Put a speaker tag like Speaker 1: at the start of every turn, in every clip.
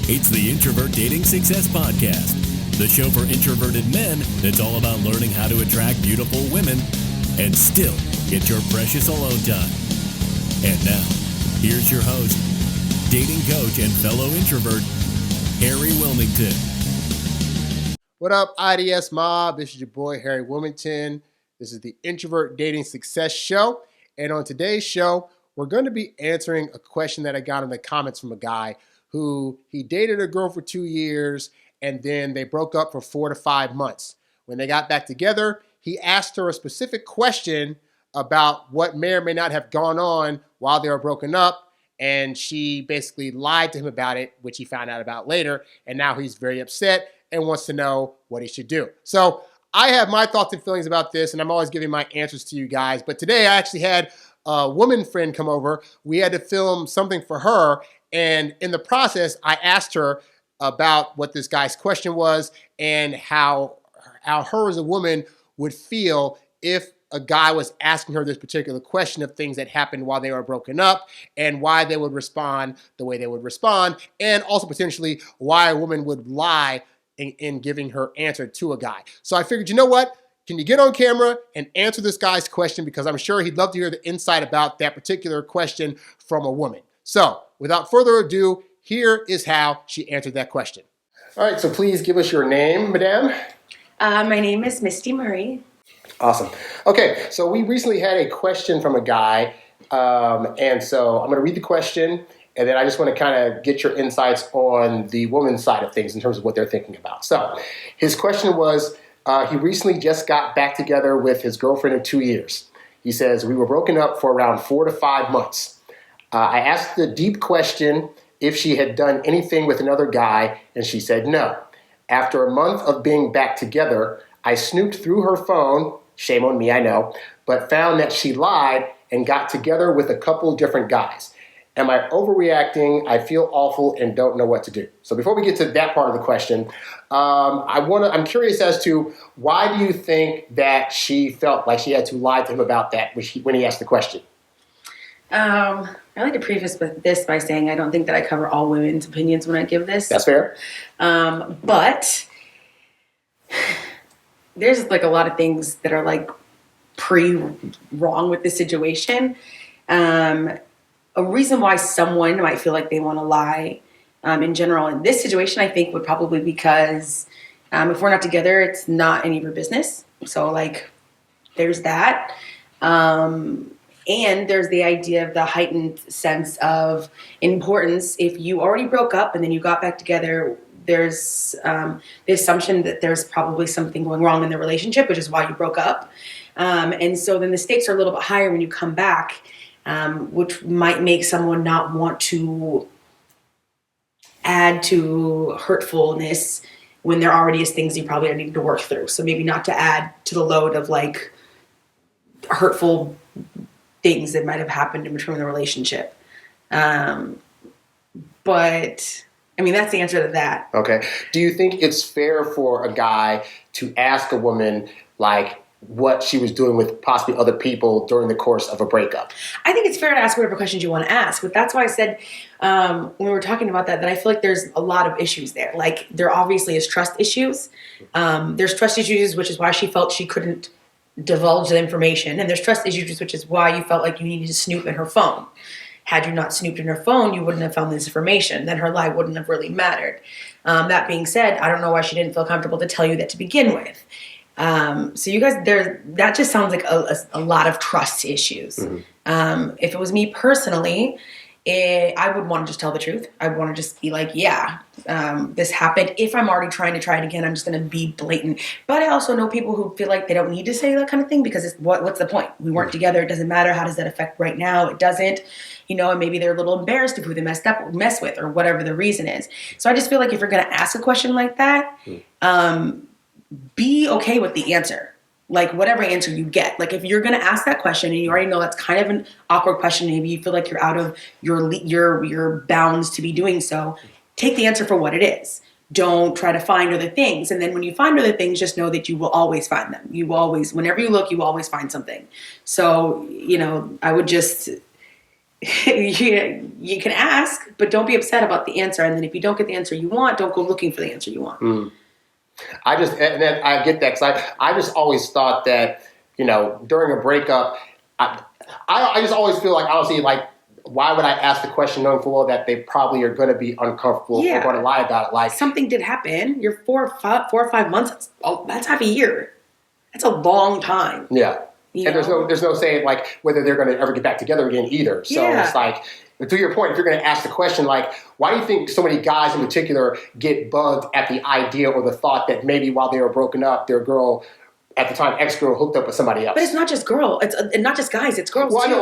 Speaker 1: It's the Introvert Dating Success Podcast, the show for introverted men that's all about learning how to attract beautiful women and still get your precious alone time. And now, here's your host, dating coach and fellow introvert, Harry Wilmington.
Speaker 2: What up, IDS Mob? This is your boy, Harry Wilmington. This is the Introvert Dating Success Show. And on today's show, we're going to be answering a question that I got in the comments from a guy who he dated a girl for 2 years and then they broke up for 4 to 5 months. When they got back together, he asked her a specific question about what may or may not have gone on while they were broken up. And she basically lied to him about it, which he found out about later. And now he's very upset and wants to know what he should do. So I have my thoughts and feelings about this, and I'm always giving my answers to you guys. But today I actually had a woman friend come over. We had to film something for her. And in the process, I asked her about what this guy's question was and how her as a woman would feel if a guy was asking her this particular question of things that happened while they were broken up and why they would respond the way they would respond, and also potentially why a woman would lie in giving her answer to a guy. So I figured, you know what? Can you get on camera and answer this guy's question? Because I'm sure he'd love to hear the insight about that particular question from a woman. So without further ado, here is how she answered that question. All right, so please give us your name, madame.
Speaker 3: My name is Misty Murray.
Speaker 2: Awesome. Okay, so we recently had a question from a guy, and so I'm going to read the question, and then I just want to kind of get your insights on the woman's side of things in terms of what they're thinking about. So his question was, he recently just got back together with his girlfriend of 2 years. He says, we were broken up for around 4 to 5 months. I asked the deep question if she had done anything with another guy, and she said no. After a month of being back together, I snooped through her phone, shame on me, I know, but found that she lied and got together with a couple different guys. Am I overreacting? I feel awful and don't know what to do. So before we get to that part of the question, I'm curious as to why do you think that she felt like she had to lie to him about that when he asked the question?
Speaker 3: I like to preface this by saying I don't think that I cover all women's opinions when I give this.
Speaker 2: That's fair.
Speaker 3: But there's like a lot of things that are like wrong with this situation. A reason why someone might feel like they want to lie in general in this situation, I think, would probably be because if we're not together, it's not any of your business. So like there's that. And there's the idea of the heightened sense of importance. If you already broke up and then you got back together, there's the assumption that there's probably something going wrong in the relationship, which is why you broke up. And so then the stakes are a little bit higher when you come back, which might make someone not want to add to hurtfulness when there already is things you probably need to work through. So maybe not to add to the load of like hurtful things that might have happened in between the relationship. But I mean, that's the answer to that.
Speaker 2: Okay. Do you think it's fair for a guy to ask a woman like what she was doing with possibly other people during the course of a breakup?
Speaker 3: I think it's fair to ask whatever questions you want to ask, but that's why I said when we were talking about that I feel like there's a lot of issues there. Like there obviously is trust issues. There's trust issues, which is why she felt she couldn't divulge the information, and there's trust issues, which is why you felt like you needed to snoop in her phone. Had you not snooped in her phone, you wouldn't have found this information. Then her lie wouldn't have really mattered. That being said, I don't know why she didn't feel comfortable to tell you that to begin with. So you guys, that just sounds like a lot of trust issues. Mm-hmm. If it was me personally, I would want to just tell the truth. I would want to just be like, yeah, this happened. If I'm already trying to try it again, I'm just going to be blatant. But I also know people who feel like they don't need to say that kind of thing because what's the point? We weren't together. It doesn't matter. How does that affect right now? It doesn't. And maybe they're a little embarrassed of who they mess with or whatever the reason is. So I just feel like if you're going to ask a question like that, be okay with the answer. Like whatever answer you get. Like if you're going to ask that question and you already know that's kind of an awkward question, maybe you feel like you're out of your bounds to be doing so, take the answer for what it is. Don't try to find other things. And then when you find other things, just know that you will always find them. You always, whenever you look, you always find something. So, I would just, you can ask, but don't be upset about the answer. And then if you don't get the answer you want, don't go looking for the answer you want.
Speaker 2: I get that because I just always thought that, during a breakup, I just always feel like, honestly, like, why would I ask the question knowing full well that they probably are going to be uncomfortable or going to lie about it? Like,
Speaker 3: something did happen. You're 4 or 5 months. That's half a year. That's a long time.
Speaker 2: Yeah. And there's no saying like whether they're going to ever get back together again either. So it's like, to your point, if you're going to ask the question like, why do you think so many guys in particular get bugged at the idea or the thought that maybe while they were broken up, their girl, at the time, ex-girl, hooked up with somebody else?
Speaker 3: But it's not just girl. It's not just guys. It's girls too.
Speaker 2: Well, I know.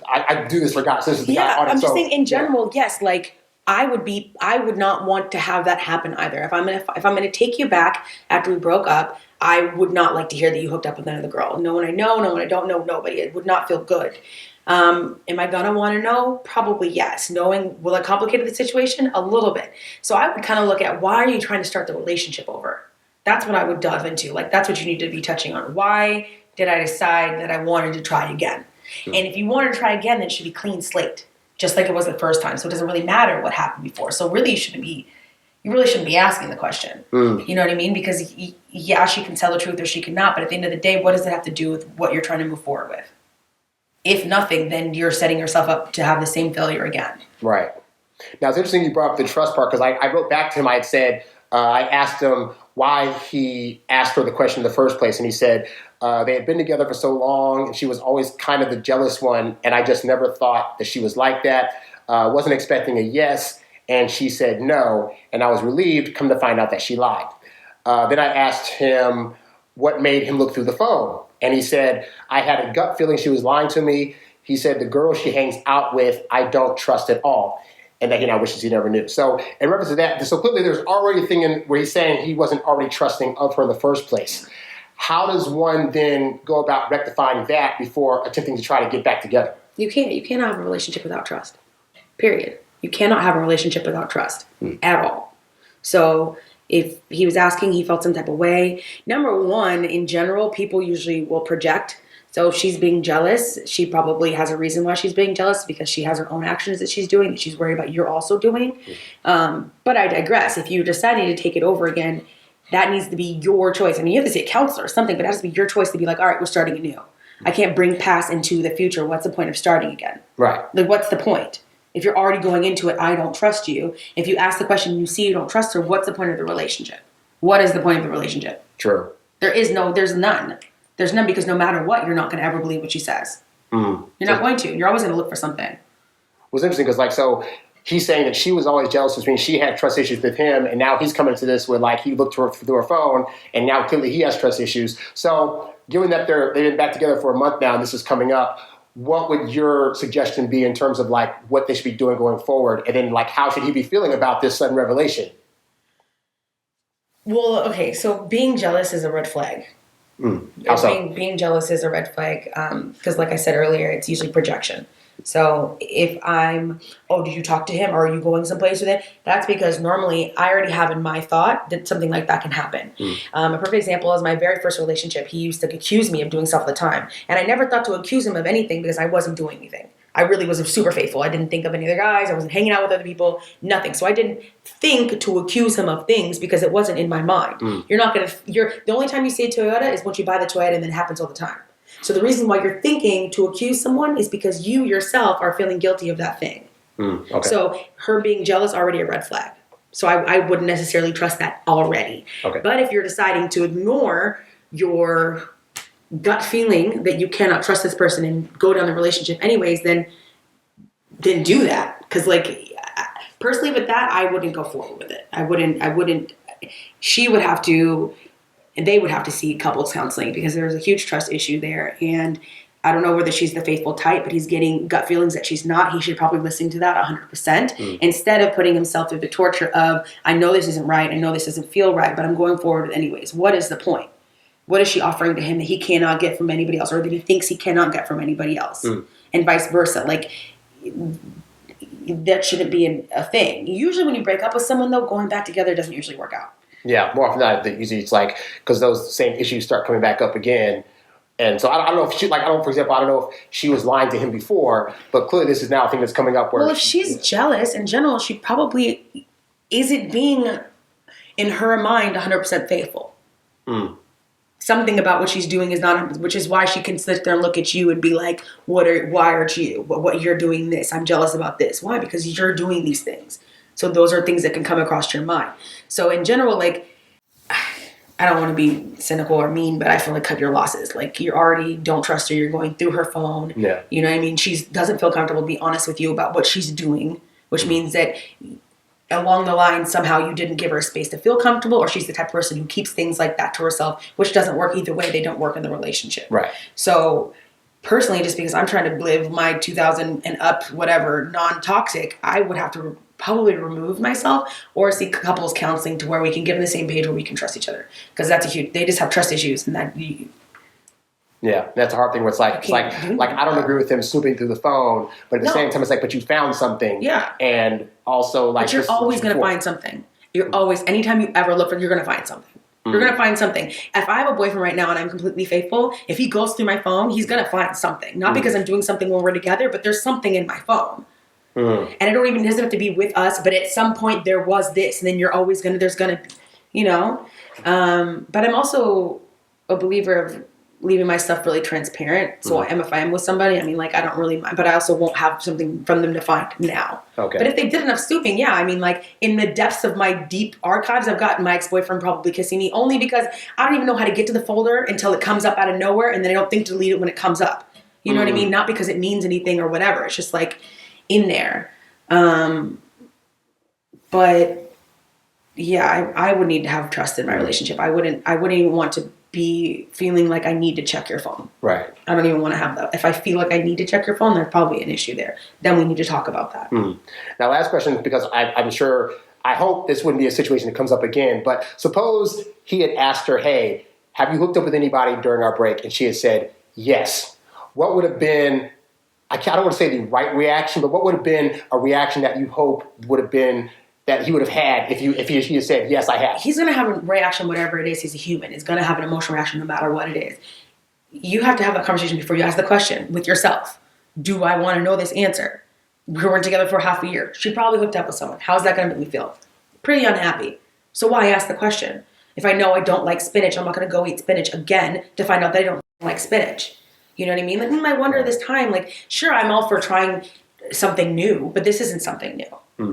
Speaker 2: I do this for guys. This is the guy audience.
Speaker 3: I'm just saying in general. Yes, like I would not want to have that happen either. If I'm gonna take you back after we broke up, I would not like to hear that you hooked up with another girl. No one I know, no one I don't know, nobody. It would not feel good. Am I gonna want to know? Probably yes. Knowing will it complicate the situation a little bit. So I would kind of look at, why are you trying to start the relationship over? That's what I would dive into. Like, that's what you need to be touching on. Why did I decide that I wanted to try again? And if you wanted to try again, then it should be clean slate, just like it was the first time. So it doesn't really matter what happened before. So really, you really shouldn't be asking the question. You know what I mean? Because yeah, she can tell the truth or she cannot. But at the end of the day, what does it have to do with what you're trying to move forward with? If nothing, then you're setting yourself up to have the same failure again. Right.
Speaker 2: Now, it's interesting you brought up the trust part, because I wrote back to him. I had said, I asked him why he asked her the question in the first place. And he said they had been together for so long, and she was always kind of the jealous one. And I just never thought that she was like that. Wasn't expecting a yes. And she said no. And I was relieved, come to find out that she lied. Then I asked him what made him look through the phone. And he said, I had a gut feeling she was lying to me. He said, the girl she hangs out with, I don't trust at all. And that he now wishes he never knew. So in reference to that, so clearly there's already a thing in where he's saying he wasn't already trusting of her in the first place. How does one then go about rectifying that before attempting to try to get back together?
Speaker 3: You can't. You cannot have a relationship without trust. Period. You cannot have a relationship without trust at all. So if he was asking, he felt some type of way. Number one, in general, people usually will project. So if she's being jealous, she probably has a reason why she's being jealous, because she has her own actions that she's doing that she's worried about you're also doing. But I digress. If you're deciding to take it over again, that needs to be your choice. I mean, you have to see a counselor or something, but it has to be your choice to be like, all right, we're starting anew. I can't bring past into the future. What's the point of starting again?
Speaker 2: Right.
Speaker 3: Like, what's the point? If you're already going into it, I don't trust you. If you ask the question and you see you don't trust her, what's the point of the relationship? What is the point of the relationship?
Speaker 2: True.
Speaker 3: There's none. There's none, because no matter what, you're not going to ever believe what she says. You're not going to. You're always going to look for something.
Speaker 2: It was interesting because, so he's saying that she was always jealous, which means she had trust issues with him, and now he's coming to this where, he looked to her through her phone, and now clearly he has trust issues. So given that they've been back together for a month now, and this is coming up, what would your suggestion be in terms of, what they should be doing going forward? And then, how should he be feeling about this sudden revelation?
Speaker 3: Well, okay, so being jealous is a red flag.
Speaker 2: How so?
Speaker 3: Being jealous is a red flag because, like I said earlier, it's usually projection. So if did you talk to him, or are you going someplace with it? That's because normally I already have in my thought that something like that can happen. A perfect example is my very first relationship. He used to accuse me of doing stuff all the time. And I never thought to accuse him of anything because I wasn't doing anything. I really was super faithful. I didn't think of any other guys. I wasn't hanging out with other people, nothing. So I didn't think to accuse him of things because it wasn't in my mind. The only time you see a Toyota is once you buy the Toyota, and then it happens all the time. So the reason why you're thinking to accuse someone is because you yourself are feeling guilty of that thing.
Speaker 2: Okay.
Speaker 3: So her being jealous, already a red flag. So I wouldn't necessarily trust that already. Okay. But if you're deciding to ignore your gut feeling that you cannot trust this person and go down the relationship anyways, then do that. Because personally with that, I wouldn't go forward with it. I wouldn't. She would have to. And they would have to see couples counseling because there's a huge trust issue there. And I don't know whether she's the faithful type, but he's getting gut feelings that she's not. He should probably listen to that 100% instead of putting himself through the torture of, I know this isn't right. I know this doesn't feel right, but I'm going forward with it anyways. What is the point? What is she offering to him that he cannot get from anybody else, or that he thinks he cannot get from anybody else? And vice versa. That shouldn't be a thing. Usually when you break up with someone, though, going back together doesn't usually work out.
Speaker 2: Yeah, more often than not, usually it's because those same issues start coming back up again. And so I don't know if she, for example, I don't know if she was lying to him before, but clearly this is now a thing that's coming up where.
Speaker 3: Well, if she's jealous in general, she probably isn't being, in her mind, 100% faithful. Something about what she's doing is not, which is why she can sit there and look at you and be like, why aren't you, what you're doing this? I'm jealous about this. Why? Because you're doing these things. So those are things that can come across your mind. So in general, like, I don't want to be cynical or mean, but I feel like cut your losses. Like, you already don't trust her. You're going through her phone.
Speaker 2: Yeah.
Speaker 3: You know what I mean? She doesn't feel comfortable to be honest with you about what she's doing, which means that along the line, somehow you didn't give her a space to feel comfortable, or she's the type of person who keeps things like that to herself, which doesn't work either way. They don't work in the relationship.
Speaker 2: Right.
Speaker 3: So personally, just because I'm trying to live my 2000 and up, whatever, non-toxic, I would have to probably remove myself or seek couples counseling to where we can get on the same page where we can trust each other. Because that's they just have trust issues, and that
Speaker 2: yeah, that's a hard thing where it's like I don't agree with him snooping through the phone, but at the same time, it's like, but you found something.
Speaker 3: Yeah.
Speaker 2: And also, like,
Speaker 3: but you're always going to find something. You're always, anytime you ever look for it, you're going to find something. You're going to find something. If I have a boyfriend right now and I'm completely faithful, if he goes through my phone, he's going to find something. Not because I'm doing something when we're together, but there's something in my phone. And it doesn't have to be with us, but at some point there was this, and then you're always there's going to, you know. But I'm also a believer of leaving my stuff really transparent. So if I am with somebody, I mean, like, I don't really mind, but I also won't have something from them to find now.
Speaker 2: Okay.
Speaker 3: But if they did enough snooping, yeah, I mean, like, in the depths of my deep archives, I've gotten my ex-boyfriend probably kissing me, only because I don't even know how to get to the folder until it comes up out of nowhere, and then I don't think to delete it when it comes up. You know what I mean? Not because it means anything or whatever. It's just, like, in there. But yeah, I would need to have trust in my relationship. I wouldn't even want to be feeling like I need to check your phone.
Speaker 2: Right.
Speaker 3: I don't even want to have that. If I feel like I need to check your phone, there's probably an issue there. Then we need to talk about that.
Speaker 2: Now, last question, because I'm sure, I hope this wouldn't be a situation that comes up again, but suppose he had asked her, hey, have you hooked up with anybody during our break? And she had said, yes. What would have been, I don't want to say the right reaction, but what would have been a reaction that you hope would have been that he would have had if he had said, yes, I have?
Speaker 3: He's going to have a reaction, whatever it is. He's a human. He's going to have an emotional reaction no matter what it is. You have to have that conversation before you ask the question with yourself. Do I want to know this answer? We weren't together for half a year. She probably hooked up with someone. How's that going to make me feel? Pretty unhappy. So why ask the question? If I know I don't like spinach, I'm not going to go eat spinach again to find out that I don't like spinach. You know what I mean? Like, I wonder this time, like, sure, I'm all for trying something new, but this isn't something new.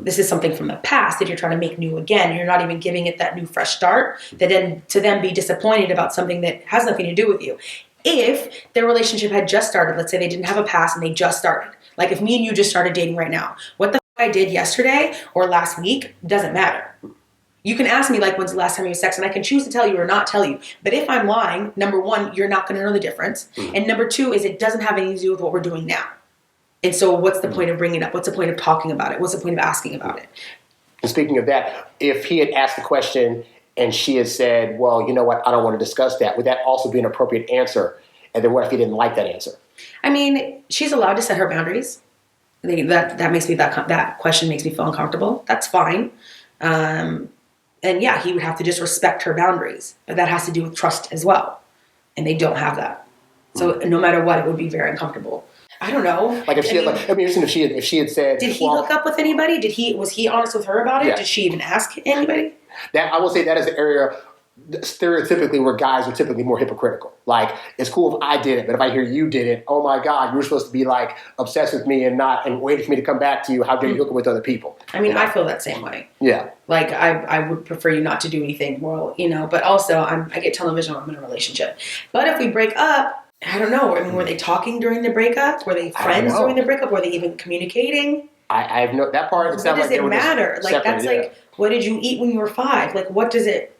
Speaker 3: This is something from the past that you're trying to make new again. You're not even giving it that new fresh start, that then to then be disappointed about something that has nothing to do with you. If their relationship had just started, let's say they didn't have a past and they just started. Like, if me and you just started dating right now, what the I did yesterday or last week doesn't matter. You can ask me, like, when's the last time you had sex, and I can choose to tell you or not tell you. But if I'm lying, number one, you're not going to know the difference. And number two is it doesn't have anything to do with what we're doing now. And so what's the point of bringing it up? What's the point of talking about it? What's the point of asking about it?
Speaker 2: And speaking of that, if he had asked the question and she had said, well, you know what, I don't want to discuss that, would that also be an appropriate answer? And then what if he didn't like that answer?
Speaker 3: I mean, she's allowed to set her boundaries. That makes me, that question makes me feel uncomfortable. That's fine. And yeah, he would have to just respect her boundaries. But that has to do with trust as well. And they don't have that. So no matter what, it would be very uncomfortable. I don't know.
Speaker 2: Like, if she had, like, I mean, if she had said,
Speaker 3: did he hook up with anybody? Was he honest with her about it?
Speaker 2: Yeah.
Speaker 3: Did she even ask anybody?
Speaker 2: That, I will say, that is an area stereotypically where guys are typically more hypocritical. Like, it's cool if I did it, but if I hear you did it, oh my God, you were supposed to be, like, obsessed with me and waiting for me to come back to you. How dare you hook up with other people?
Speaker 3: I mean, I feel that same way.
Speaker 2: Yeah.
Speaker 3: Like, I would prefer you not to do anything moral, but also I get television when I'm in a relationship. But if we break up, I don't know. I mean, were they talking during the breakup? Were they friends during the breakup? Were they even communicating?
Speaker 2: I have no, that part.
Speaker 3: What does it matter? Like, that's like, what did you eat when you were 5? Like, what does it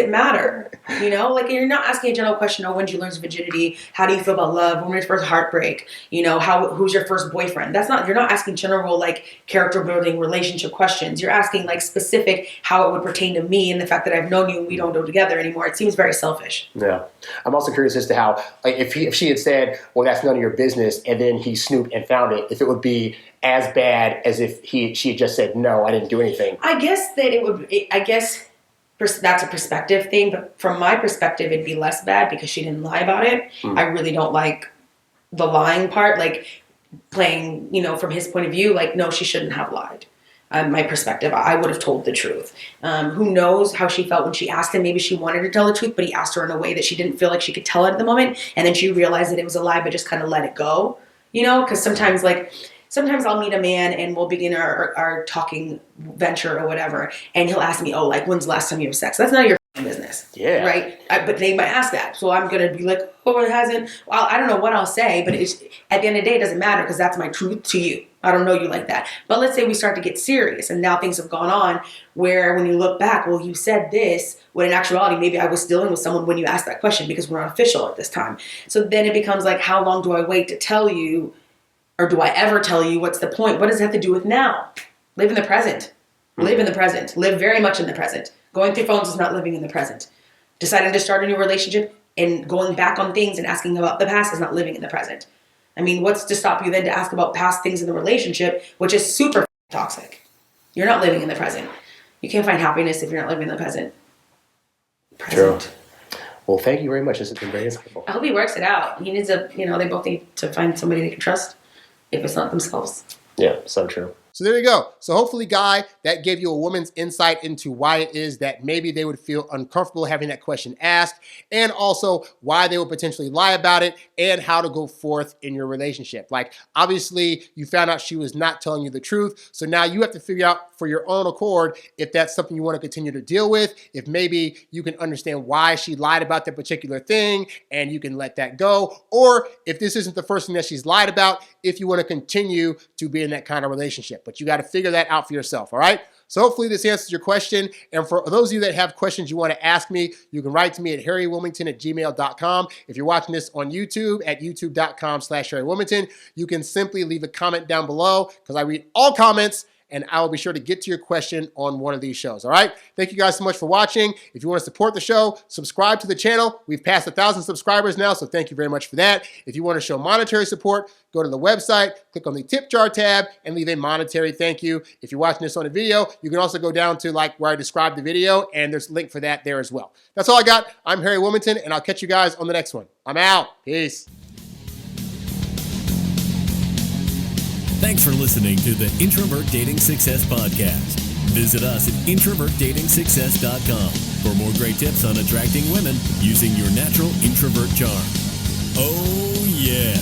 Speaker 3: matter? Like, you're not asking a general question. Oh, when did you lose virginity? How do you feel about love? When was your first heartbreak? Who's your first boyfriend? You're not asking general, like, character building relationship questions. You're asking, like, specific how it would pertain to me and the fact that I've known you and we don't go together anymore. It seems very selfish.
Speaker 2: Yeah. I'm also curious as to how, like, if she had said, well, that's none of your business, and then he snooped and found it, if it would be as bad as if she had just said, no, I didn't do anything.
Speaker 3: I guess that it would, that's a perspective thing. But from my perspective, it'd be less bad because she didn't lie about it. I really don't like the lying part, like playing, from his point of view, like, no, she shouldn't have lied. My perspective, I would have told the truth. Who knows how she felt when she asked him? Maybe she wanted to tell the truth, but he asked her in a way that she didn't feel like she could tell it at the moment. And then she realized that it was a lie, but just kind of let it go, because sometimes I'll meet a man and we'll begin our talking venture or whatever. And he'll ask me, oh, like, when's the last time you have sex? That's none of your business.
Speaker 2: Yeah.
Speaker 3: Right. But they might ask that. So I'm going to be like, oh, it hasn't. Well, I don't know what I'll say, but at the end of the day, it doesn't matter because that's my truth to you. I don't know you like that. But let's say we start to get serious and now things have gone on where when you look back, well, you said this, when in actuality, maybe I was dealing with someone when you asked that question because we're unofficial at this time. So then it becomes like, how long do I wait to tell you, or do I ever tell you? What's the point? What does it have to do with now? Live in the present. Live in the present. Live very much in the present. Going through phones is not living in the present. Deciding to start a new relationship and going back on things and asking about the past is not living in the present. I mean, what's to stop you then to ask about past things in the relationship, which is super toxic? You're not living in the present. You can't find happiness if you're not living in the present.
Speaker 2: True. Well, thank you very much. This has been very insightful.
Speaker 3: I hope he works it out. He needs to, they both need to find somebody they can trust if it's not themselves.
Speaker 2: Yeah, so true. So there you go. So hopefully, Guy, that gave you a woman's insight into why it is that maybe they would feel uncomfortable having that question asked, and also why they would potentially lie about it and how to go forth in your relationship. Like, obviously, you found out she was not telling you the truth. So now you have to figure out for your own accord if that's something you want to continue to deal with, if maybe you can understand why she lied about that particular thing and you can let that go, or if this isn't the first thing that she's lied about, if you want to continue to be in that kind of relationship. But you got to figure that out for yourself, all right? So hopefully this answers your question. And for those of you that have questions you want to ask me, you can write to me at HarryWilmington@gmail.com. If you're watching this on YouTube, at youtube.com/HarryWilmington, you can simply leave a comment down below because I read all comments and I will be sure to get to your question on one of these shows, all right? Thank you guys so much for watching. If you want to support the show, subscribe to the channel. We've passed 1,000 subscribers now, so thank you very much for that. If you want to show monetary support, go to the website, click on the tip jar tab, and leave a monetary thank you. If you're watching this on a video, you can also go down to where I described the video, and there's a link for that there as well. That's all I got. I'm Harry Wilmington, and I'll catch you guys on the next one. I'm out. Peace.
Speaker 1: Thanks for listening to the Introvert Dating Success Podcast. Visit us at introvertdatingsuccess.com for more great tips on attracting women using your natural introvert charm. Oh, yeah.